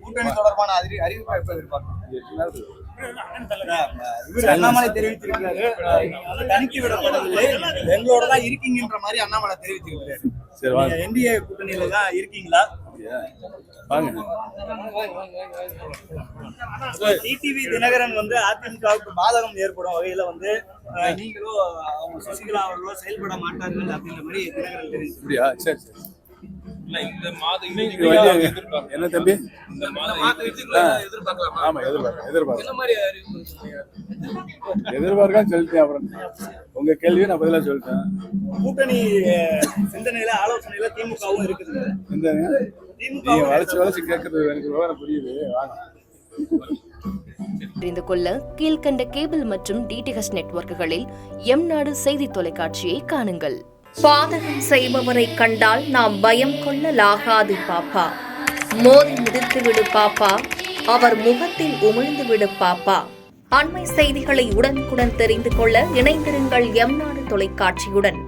கூட்டணி தொடர்பான அறிவிப்பை எப்ப எதிர்பார்க்கணும்? அண்ணாமலை தெரிவித்திருக்கிறாரு, தனித்து விடப்படவில்லை, எங்களோட தான் இருக்கீங்கன்ற மாதிரி அண்ணாமலை தெரிவித்திருக்கிறாரு. என்டிஏ கூட்டணியில தான் இருக்கீங்களா? டிடிவி தினகரன் அதிமுகவுக்கு பாதகம் ஏற்படும் வகையில நீங்களோ அவங்க சசிகலா அவர்களோ செயல்பட மாட்டார்கள் அப்படின்ற மாதிரி தினகரன் தெரிவிச்சு. என்ன தம்பி எதிர்பார்க்க சொல்லிட்டேன். அப்புறம் உங்க கேள்வியை நான் பதிலா சொல்லிட்டேன். கூட்டணி சிந்தனையில ஆலோசனையில திமுகவும் இருக்குது. நீங்க வளைச்சு கேட்கறது எனக்கு விவரம் புரியுது. தெரிந்து கொள்ள கீழ்கண்ட கேபிள் மற்றும் டிடிஹெச் நெட்வொர்க்குகளில் எம் நாடு செய்தி தொலைக்காட்சியை காணுங்கள். பாதகம் செய்பவரை கண்டால் நாம் பயம் கொள்ளலாகாது பாப்பா. மோதி மிதித்து விடு பாப்பா, அவர் முகத்தில் உமிழ்ந்து விடு பாப்பா. அண்மை செய்திகளை உடனுக்குடன் தெரிந்து கொள்ள இணைந்திருங்கள் எம் நாடு தொலைக்காட்சியுடன்.